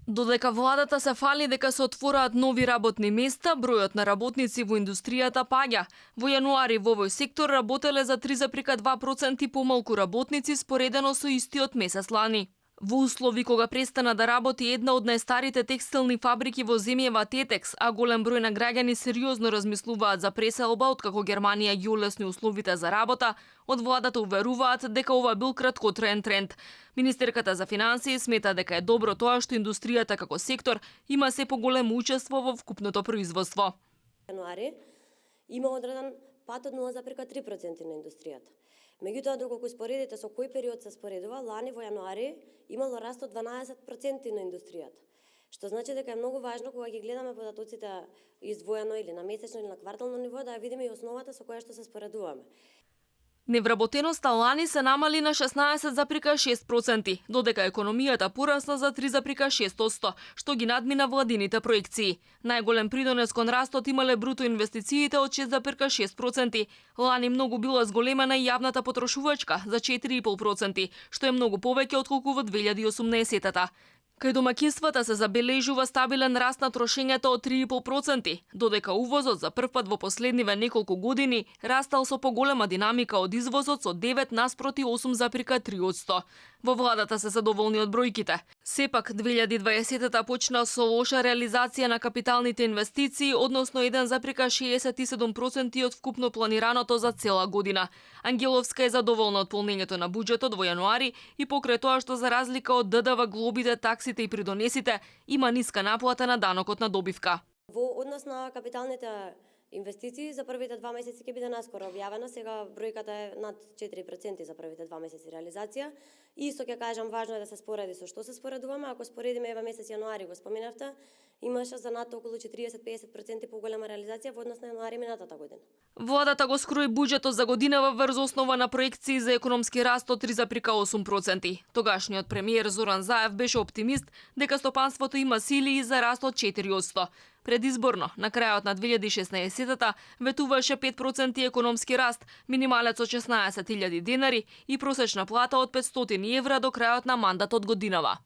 Додека владата се фали дека се отвораат нови работни места, бројот на работници во индустријата паѓа. Во јануари во овој сектор работеле за 3,2% помалку работници споредено со истиот месец лани. Во услови кога престана да работи една од најстарите текстилни фабрики во земјава Тетекс, а голем број на граѓани сериозно размислуваат за преселба откако Германија ги олесни условите за работа, од владата уверуваат дека ова бил краткотраен тренд. Министерката за финансии смета дека е добро тоа што индустријата како сектор има се поголемо учество во вкупното производство. Јануари има одреден пат од 0,3% на индустријата. Меѓутоа, доколку споредите со кој период се споредува, лани во јануари имало раст од 12% на индустријата. Што значи дека е многу важно кога ги гледаме податоците издвоено или на месечно или на квартално ниво да ја видиме и основата со која што се споредуваме. Невработеноста лани се намали на 16,6%, додека економијата порасна за 3,6%, што ги надмина владините проекции. Најголем придонес кон растот имале бруто инвестициите од 6,6%. Лани многу била зголемена и јавната потрошувачка за 4,5%, што е многу повеќе отколку во 2018-та. Кај домаќинствата се забележува стабилен раст на трошењето од 3,5%, додека увозот за прв пат во последниве неколку години растал со поголема динамика од извозот со 9 наспроти 8,3%. Во владата се задоволни од бројките. Сепак 2020-та почна со лоша реализација на капиталните инвестиции, односно 1,67% од вкупно планираното за цела година. Ангеловска е задоволна од полнењето на буџетот во јануари и покрај тоа што за разлика од ДДВ, глобите, таксите и придонесите има ниска наплата на данокот на добивка. Во однос на капиталните инвестиции за првите 2 месеци ќе биде наскоро објавена, сега бројката е над 4% за првите 2 месеци реализација. Исто ќе кажам, важно е да се спореди со што се споредуваме. Ако споредиме еве месец јануари, го споменавте, имаше за над околу 40-50% поголема реализација во однос на јануари минатата година. Владата го скрои буџетот за годинава врз основа на проекции за економски раст од 3,8%. Тогашниот премиер Зоран Заев беше оптимист дека стопанството има сили и за раст од 4%. Предизборно, на крајот на 2016-та, ветуваше 5% економски раст, минималец од 16.000 денари и просечна плата од 500 евра до крајот на мандатот годинава.